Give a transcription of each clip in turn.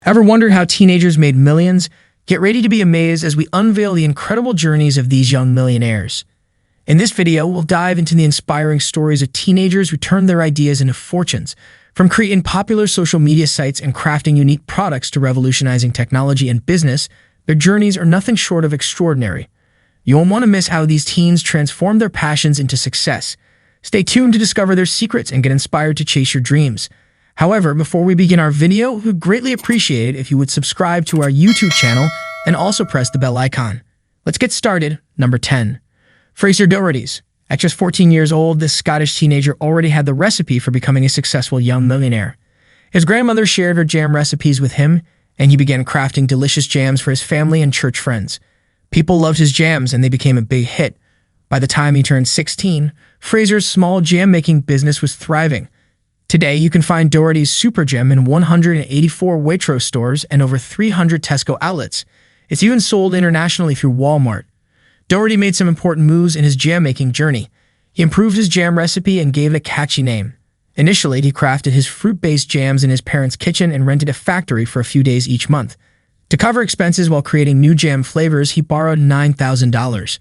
Ever wondered how teenagers made millions? Get ready to be amazed as we unveil the incredible journeys of these young millionaires. In this video, we'll dive into the inspiring stories of teenagers who turned their ideas into fortunes. From creating popular social media sites and crafting unique products to revolutionizing technology and business, their journeys are nothing short of extraordinary. You won't want to miss how these teens transform their passions into success. Stay tuned to discover their secrets and get inspired to chase your dreams. However, before we begin our video, we'd greatly appreciate it if you would subscribe to our YouTube channel and also press the bell icon. Let's get started. Number 10. Fraser Doherty's. At just 14 years old, this Scottish teenager already had the recipe for becoming a successful young millionaire. His grandmother shared her jam recipes with him, and he began crafting delicious jams for his family and church friends. People loved his jams, and they became a big hit. By the time he turned 16, Fraser's small jam-making business was thriving. Today, you can find Doherty's Super Gem in 184 Waitrose stores and over 300 Tesco outlets. It's even sold internationally through Walmart. Doherty made some important moves in his jam-making journey. He improved his jam recipe and gave it a catchy name. Initially, he crafted his fruit-based jams in his parents' kitchen and rented a factory for a few days each month. To cover expenses while creating new jam flavors, he borrowed $9,000.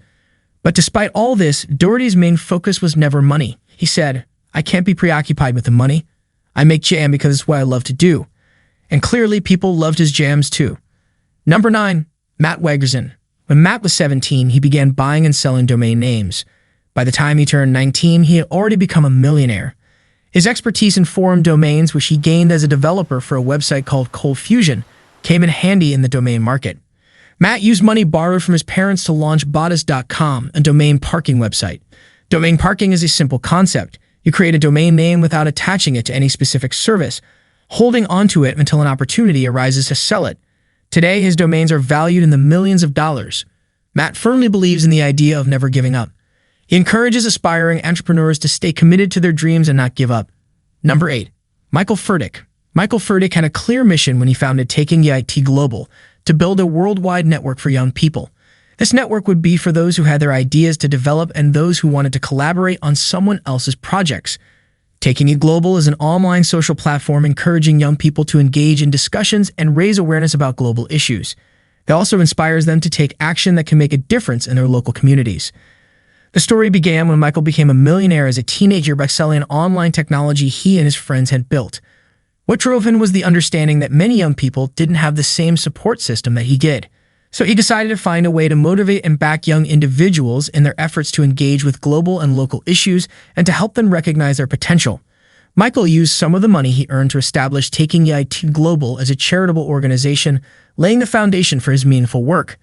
But despite all this, Doherty's main focus was never money. He said, "I can't be preoccupied with the money. I make jam because it's what I love to do." And clearly, people loved his jams too. Number 9. Matt Wegerson. When Matt was 17, he began buying and selling domain names. By the time he turned 19, he had already become a millionaire. His expertise in forum domains, which he gained as a developer for a website called Cold Fusion, came in handy in the domain market. Matt used money borrowed from his parents to launch Bodice.com, a domain parking website. Domain parking is a simple concept. You create a domain name without attaching it to any specific service, holding onto it until an opportunity arises to sell it. Today, his domains are valued in the millions of dollars. Matt firmly believes in the idea of never giving up. He encourages aspiring entrepreneurs to stay committed to their dreams and not give up. Number 8. Michael Furtick. Michael Furtick had a clear mission when he founded Taking IT Global to build a worldwide network for young people. This network would be for those who had their ideas to develop and those who wanted to collaborate on someone else's projects. Taking It Global is an online social platform encouraging young people to engage in discussions and raise awareness about global issues. It also inspires them to take action that can make a difference in their local communities. The story began when Michael became a millionaire as a teenager by selling online technology he and his friends had built. What drove him was the understanding that many young people didn't have the same support system that he did. So he decided to find a way to motivate and back young individuals in their efforts to engage with global and local issues and to help them recognize their potential. Michael used some of the money he earned to establish Taking IT Global as a charitable organization, laying the foundation for his meaningful work.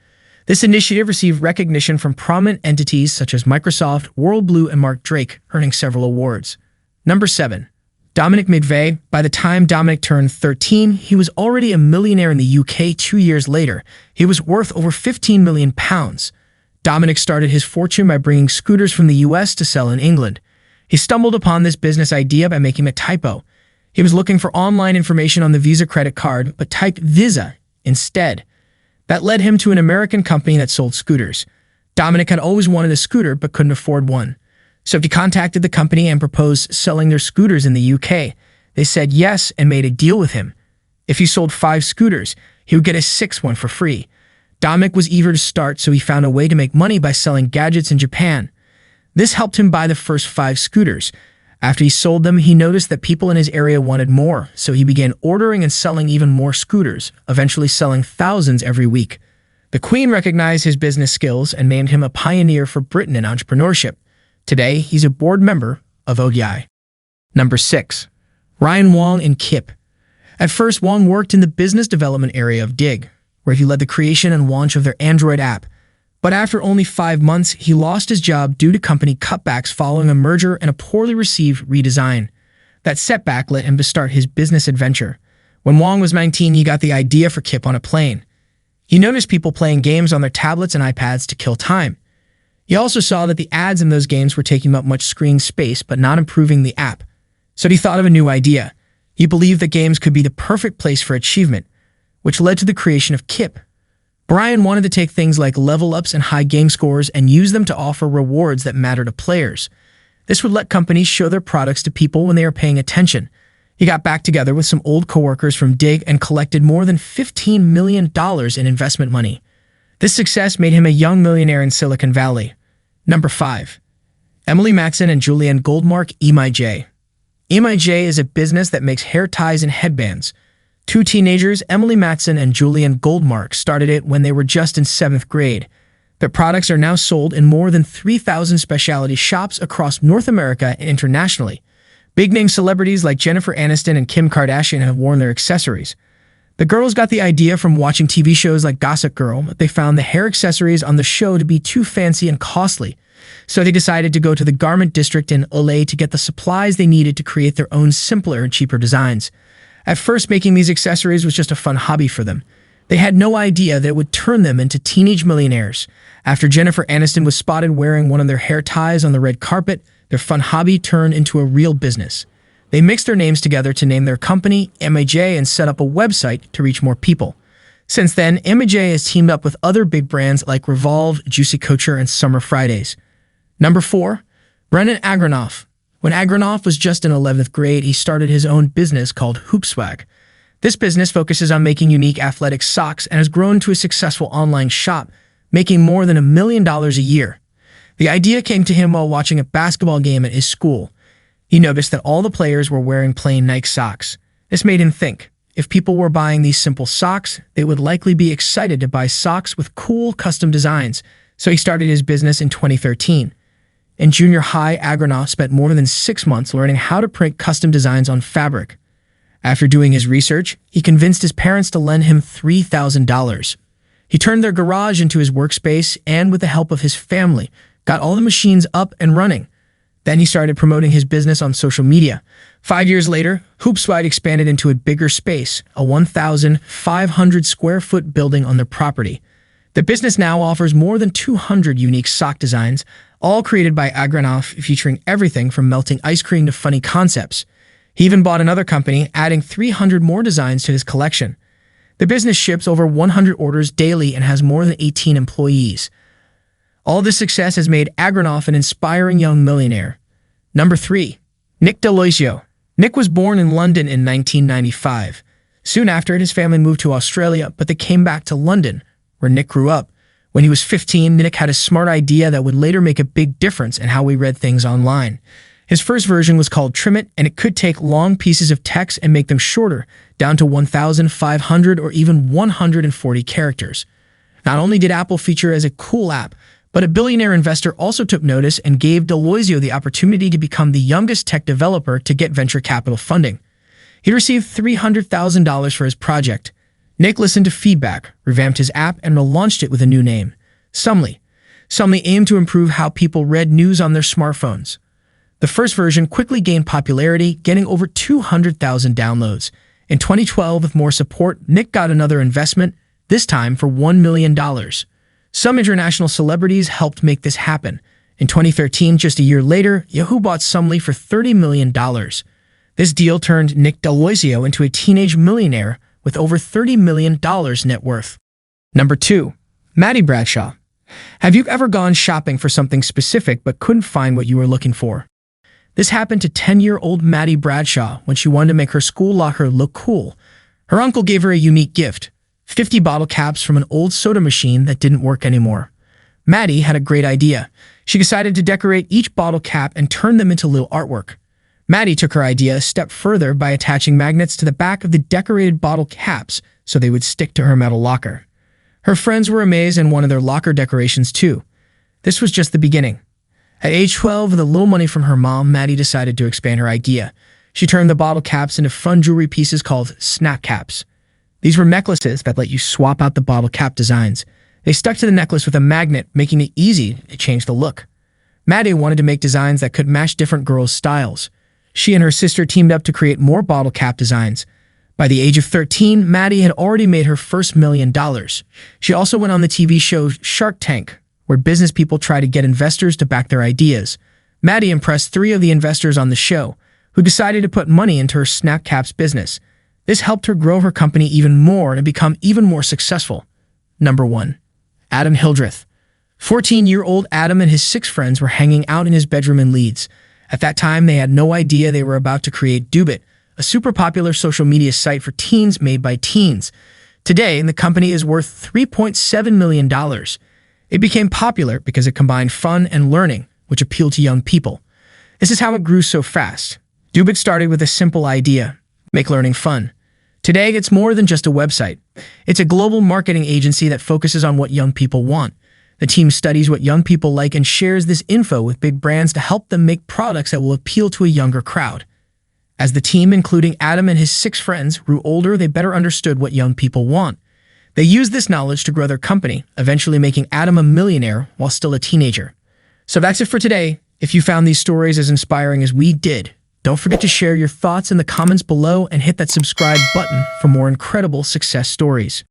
This initiative received recognition from prominent entities such as Microsoft, WorldBlue, and Mark Drake, earning several awards. Number 7. Dominic McVeigh. By the time Dominic turned 13, he was already a millionaire in the UK. 2 years later, he was worth over £15 million. Dominic started his fortune by bringing scooters from the US to sell in England. He stumbled upon this business idea by making a typo. He was looking for online information on the Visa credit card, but typed Visa instead. That led him to an American company that sold scooters. Dominic had always wanted a scooter, but couldn't afford one. So he contacted the company and proposed selling their scooters in the UK. They said yes and made a deal with him. If he sold 5 scooters, he would get a 6th one for free. Dominic was eager to start, so he found a way to make money by selling gadgets in Japan. This helped him buy the first 5 scooters. After he sold them, he noticed that people in his area wanted more, so he began ordering and selling even more scooters, eventually selling thousands every week. The Queen recognized his business skills and named him a pioneer for Britain in entrepreneurship. Today, he's a board member of OGI. Number 6. Ryan Wong and Kip. At first, Wong worked in the business development area of Dig, where he led the creation and launch of their Android app. But after only 5 months, he lost his job due to company cutbacks following a merger and a poorly received redesign. That setback led him to start his business adventure. When Wong was 19, he got the idea for Kip on a plane. He noticed people playing games on their tablets and iPads to kill time. He also saw that the ads in those games were taking up much screen space but not improving the app. So he thought of a new idea. He believed that games could be the perfect place for achievement, which led to the creation of Kip. Brian wanted to take things like level ups and high game scores and use them to offer rewards that matter to players. This would let companies show their products to people when they are paying attention. He got back together with some old coworkers from Dig and collected more than $15 million in investment money. This success made him a young millionaire in Silicon Valley. Number 5. Emily Matson and Julianne Goldmark, EMIJ. EMIJ is a business that makes hair ties and headbands. Two teenagers, Emily Matson and Julianne Goldmark, started it when they were just in 7th grade. Their products are now sold in more than 3,000 specialty shops across North America and internationally. Big-name celebrities like Jennifer Aniston and Kim Kardashian have worn their accessories. The girls got the idea from watching TV shows like Gossip Girl, but they found the hair accessories on the show to be too fancy and costly. So they decided to go to the garment district in LA to get the supplies they needed to create their own simpler and cheaper designs. At first, making these accessories was just a fun hobby for them. They had no idea that it would turn them into teenage millionaires. After Jennifer Aniston was spotted wearing one of their hair ties on the red carpet, their fun hobby turned into a real business. They mixed their names together to name their company EMIJ and set up a website to reach more people. Since then, EMIJ has teamed up with other big brands like Revolve, Juicy Couture, and Summer Fridays. Number 4. Brennan Agronoff. When Agronoff was just in 11th grade, he started his own business called Hoopswag. This business focuses on making unique athletic socks and has grown to a successful online shop, making more than $1 million a year. The idea came to him while watching a basketball game at his school. He noticed that all the players were wearing plain Nike socks. This made him think, if people were buying these simple socks, they would likely be excited to buy socks with cool custom designs. So he started his business in 2013. In junior high, Agronoff spent more than 6 months learning how to print custom designs on fabric. After doing his research, he convinced his parents to lend him $3,000. He turned their garage into his workspace and, with the help of his family, got all the machines up and running. Then he started promoting his business on social media. 5 years later, Hoopswag expanded into a bigger space, a 1,500 square foot building on their property. The business now offers more than 200 unique sock designs, all created by Agronoff, featuring everything from melting ice cream to funny concepts. He even bought another company, adding 300 more designs to his collection. The business ships over 100 orders daily and has more than 18 employees. All this success has made Agronoff an inspiring young millionaire. Number 3. Nick D'Aloisio. Nick was born in London in 1995. Soon after, his family moved to Australia, but they came back to London, where Nick grew up. When he was 15, Nick had a smart idea that would later make a big difference in how we read things online. His first version was called Trim It, and it could take long pieces of text and make them shorter, down to 1,500 or even 140 characters. Not only did Apple feature as a cool app, but a billionaire investor also took notice and gave D'Aloisio the opportunity to become the youngest tech developer to get venture capital funding. He received $300,000 for his project. Nick listened to feedback, revamped his app, and relaunched it with a new name, Sumly. Sumly aimed to improve how people read news on their smartphones. The first version quickly gained popularity, getting over 200,000 downloads. In 2012, with more support, Nick got another investment, this time for $1 million. Some international celebrities helped make this happen. In 2013, just a year later, Yahoo bought Sumly for $30 million. This deal turned Nick D'Aloisio into a teenage millionaire with over $30 million net worth. Number 2. Maddie Bradshaw. Have you ever gone shopping for something specific but couldn't find what you were looking for? This happened to 10-year-old Maddie Bradshaw when she wanted to make her school locker look cool. Her uncle gave her a unique gift, 50 bottle caps from an old soda machine that didn't work anymore. Maddie had a great idea. She decided to decorate each bottle cap and turn them into little artwork. Maddie took her idea a step further by attaching magnets to the back of the decorated bottle caps so they would stick to her metal locker. Her friends were amazed and wanted their locker decorations too. This was just the beginning. At age 12, with a little money from her mom, Maddie decided to expand her idea. She turned the bottle caps into fun jewelry pieces called snap caps. These were necklaces that let you swap out the bottle cap designs. They stuck to the necklace with a magnet, making it easy to change the look. Maddie wanted to make designs that could match different girls' styles. She and her sister teamed up to create more bottle cap designs. By the age of 13, Maddie had already made her first $1 million. She also went on the TV show Shark Tank, where business people try to get investors to back their ideas. Maddie impressed 3 of the investors on the show, who decided to put money into her snap caps business. This helped her grow her company even more and become even more successful. Number 1. Adam Hildreth. 14-year-old Adam and his 6 friends were hanging out in his bedroom in Leeds. At that time, they had no idea they were about to create Doobit, a super popular social media site for teens made by teens. Today, the company is worth $3.7 million. It became popular because it combined fun and learning, which appealed to young people. This is how it grew so fast. Dubik started with a simple idea: make learning fun. Today, it's more than just a website. It's a global marketing agency that focuses on what young people want. The team studies what young people like and shares this info with big brands to help them make products that will appeal to a younger crowd. As the team, including Adam and his 6 friends, grew older, they better understood what young people want. They used this knowledge to grow their company, eventually making Adam a millionaire while still a teenager. So that's it for today. If you found these stories as inspiring as we did, don't forget to share your thoughts in the comments below and hit that subscribe button for more incredible success stories.